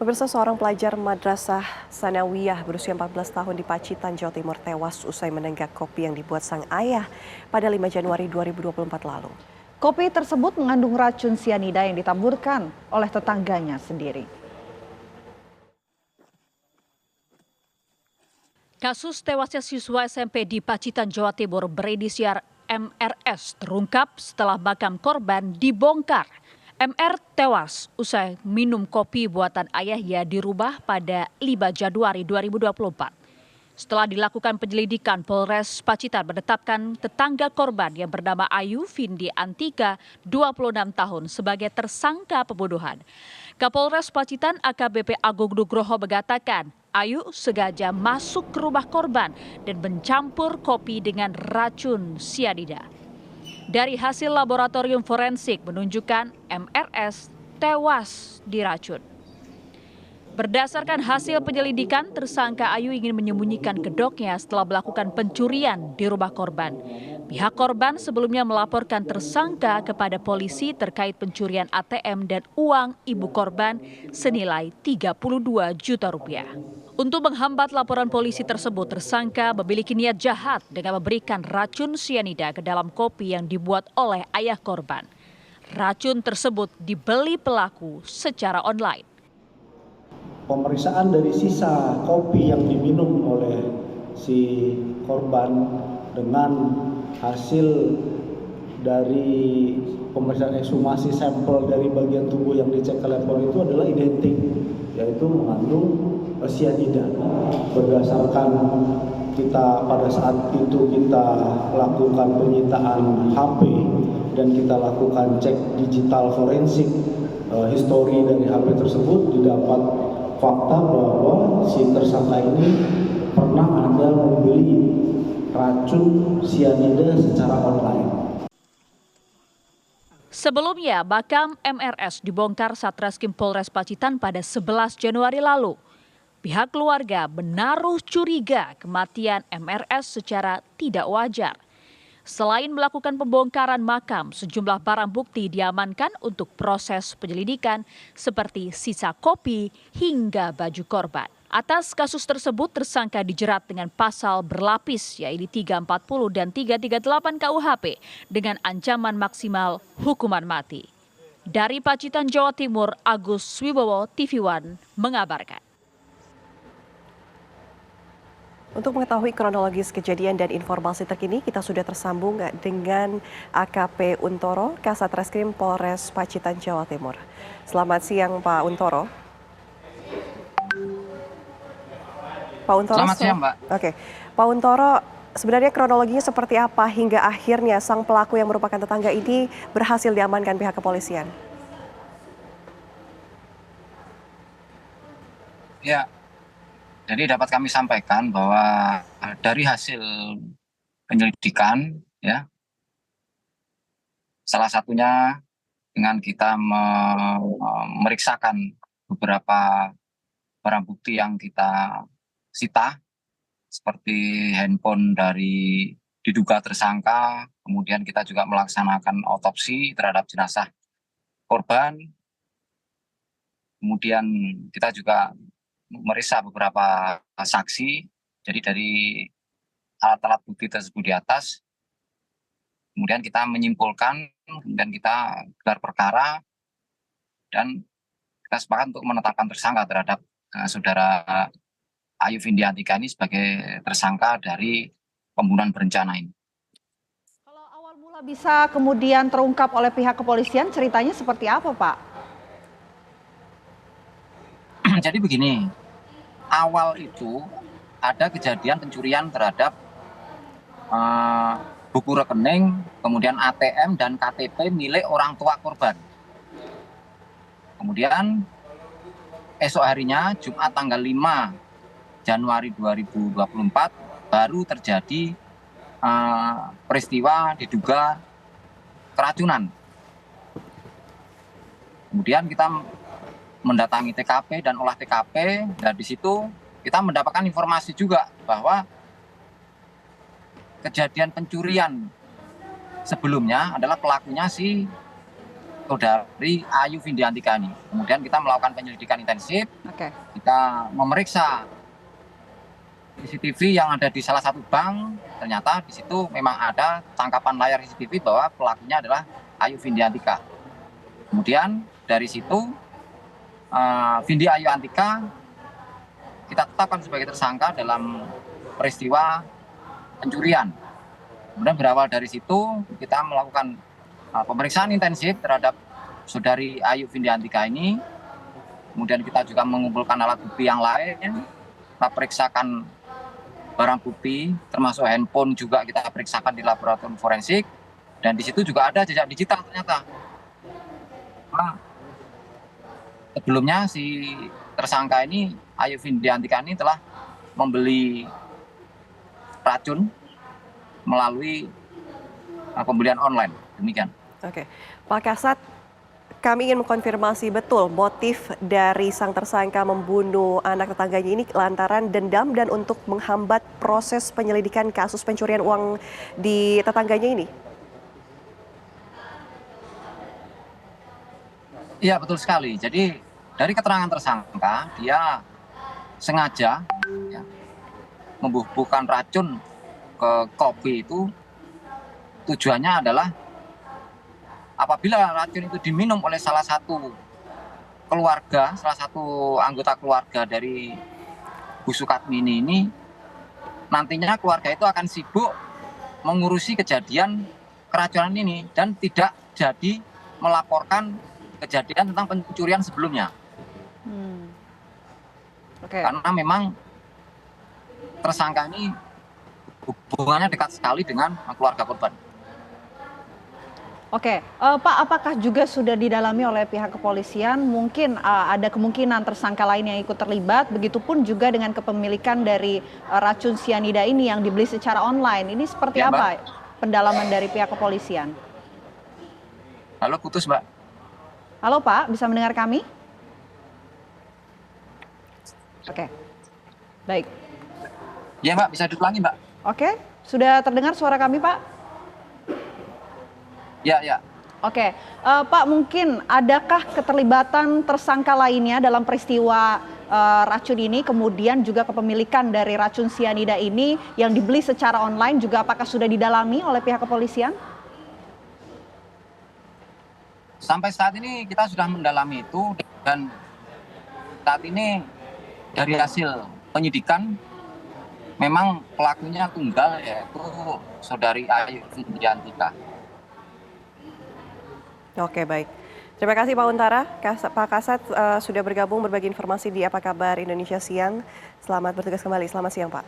Pemirsa, seorang pelajar Madrasah Sanawiyah berusia 14 tahun di Pacitan, Jawa Timur tewas usai menenggak kopi yang dibuat sang ayah pada 5 Januari 2024 lalu. Kopi tersebut mengandung racun sianida yang ditaburkan oleh tetangganya sendiri. Kasus tewasnya siswa SMP di Pacitan, Jawa Timur berinisial MRS terungkap setelah makam korban dibongkar. MR tewas usai minum kopi buatan ayahnya di rumah pada 5 Januari 2024. Setelah dilakukan penyelidikan, Polres Pacitan menetapkan tetangga korban yang bernama Ayu Vindi Antika, 26 tahun, sebagai tersangka pembunuhan. Kapolres Pacitan AKBP Agung Nugroho mengatakan, Ayu sengaja masuk ke rumah korban dan mencampur kopi dengan racun sianida. Dari hasil laboratorium forensik menunjukkan MRS tewas diracun. Berdasarkan hasil penyelidikan, tersangka Ayu ingin menyembunyikan kedoknya setelah melakukan pencurian di rumah korban. Pihak korban sebelumnya melaporkan tersangka kepada polisi terkait pencurian ATM dan uang ibu korban senilai 32 juta rupiah. Untuk menghambat laporan polisi tersebut, tersangka memiliki niat jahat dengan memberikan racun sianida ke dalam kopi yang dibuat oleh ayah korban. Racun tersebut dibeli pelaku secara online. Pemeriksaan dari sisa kopi yang diminum oleh si korban dengan hasil dari pemeriksaan ekshumasi sampel dari bagian tubuh yang dicek ke labor itu adalah identik, yaitu mengandung sianida. Berdasarkan kita pada saat itu kita lakukan penyitaan HP dan kita lakukan cek digital forensik histori dari HP tersebut, didapat fakta bahwa si tersangka ini pernah ada membeli racun sianida secara online. Sebelumnya, makam MRS dibongkar Satreskrim Polres Pacitan pada 11 Januari lalu. Pihak keluarga menaruh curiga kematian MRS secara tidak wajar. Selain melakukan pembongkaran makam, sejumlah barang bukti diamankan untuk proses penyelidikan seperti sisa kopi hingga baju korban. Atas kasus tersebut, tersangka dijerat dengan pasal berlapis yaitu 340 dan 338 KUHP dengan ancaman maksimal hukuman mati. Dari Pacitan, Jawa Timur, Agus Wibowo, TV One mengabarkan. Untuk mengetahui kronologis kejadian dan informasi terkini, kita sudah tersambung dengan AKP Untoro, Kasat Reskrim Polres Pacitan, Jawa Timur. Selamat siang, Pak Untoro. Pak Untoro. Selamat siang, Mbak. Oke, Pak Untoro, sebenarnya kronologinya seperti apa hingga akhirnya sang pelaku yang merupakan tetangga ini berhasil diamankan pihak kepolisian? Ya. Jadi dapat kami sampaikan bahwa dari hasil penyelidikan, ya, salah satunya dengan kita memeriksakan beberapa barang bukti yang kita sita, seperti handphone dari diduga tersangka, kemudian kita juga melaksanakan otopsi terhadap jenazah korban, kemudian kita juga memeriksa beberapa saksi. Jadi dari alat-alat bukti tersebut di atas, kemudian kita menyimpulkan dan kita gelar perkara dan kita sepakat untuk menetapkan tersangka terhadap saudara Ayu Vindi Antika ini sebagai tersangka dari pembunuhan berencana ini. Kalau awal mula bisa kemudian terungkap oleh pihak kepolisian, ceritanya seperti apa, Pak? Jadi begini, awal itu ada kejadian pencurian terhadap buku rekening, kemudian ATM dan KTP milik orang tua korban. Kemudian esok harinya, Jumat tanggal 5 Januari 2024, baru terjadi peristiwa diduga keracunan. Kemudian kita mendatangi TKP dan olah TKP, dan di situ kita mendapatkan informasi juga bahwa kejadian pencurian sebelumnya adalah pelakunya si saudari Ayu Vindiantika ini. Kemudian kita melakukan penyelidikan intensif, Oke. kita memeriksa CCTV yang ada di salah satu bank. Ternyata di situ memang ada tangkapan layar CCTV bahwa pelakunya adalah Ayu Vindiantika. Kemudian dari situ Vindi Ayu Antika kita tetapkan sebagai tersangka dalam peristiwa pencurian. Kemudian berawal dari situ kita melakukan pemeriksaan intensif terhadap saudari Ayu Vindiantika ini. Kemudian kita juga mengumpulkan alat bukti yang lain. Kita periksakan barang bukti, termasuk handphone juga kita periksakan di laboratorium forensik. Dan di situ juga ada jejak digital ternyata. Sebelumnya si tersangka ini, Ayu Vindiantika ini telah membeli racun melalui pembelian online. Demikian. Oke, Pak Kasat, kami ingin mengkonfirmasi betul motif dari sang tersangka membunuh anak tetangganya ini lantaran dendam dan untuk menghambat proses penyelidikan kasus pencurian uang di tetangganya ini. Iya, betul sekali. Jadi dari keterangan tersangka, dia sengaja membubuhkan racun ke kopi itu. Tujuannya adalah apabila racun itu diminum oleh salah satu keluarga, salah satu anggota keluarga dari Bu Sukatmini ini, nantinya keluarga itu akan sibuk mengurusi kejadian keracunan ini dan tidak jadi melaporkan kejadian tentang pencurian sebelumnya. Oke. Karena memang tersangka ini hubungannya dekat sekali dengan keluarga korban. Oke, Pak, apakah juga sudah didalami oleh pihak kepolisian? Mungkin ada kemungkinan tersangka lain yang ikut terlibat, begitupun juga dengan kepemilikan dari racun sianida ini yang dibeli secara online. Ini seperti Ya, apa pendalaman dari pihak kepolisian? Halo, putus, Mbak. Halo Pak, bisa mendengar kami? Oke, baik. Ya, Mbak, bisa diulangi, Mbak. Oke, sudah terdengar suara kami Pak? Ya, ya. Oke, Pak, mungkin adakah keterlibatan tersangka lainnya dalam peristiwa racun ini, kemudian juga kepemilikan dari racun sianida ini yang dibeli secara online juga apakah sudah didalami oleh pihak kepolisian? Sampai saat ini kita sudah mendalami itu dan saat ini dari hasil penyidikan memang pelakunya tunggal, yaitu saudari Ayu Vindiantika. Oke, baik. Terima kasih Pak Untara. Pak Kasat sudah bergabung berbagi informasi di Apa Kabar Indonesia Siang. Selamat bertugas kembali. Selamat siang Pak.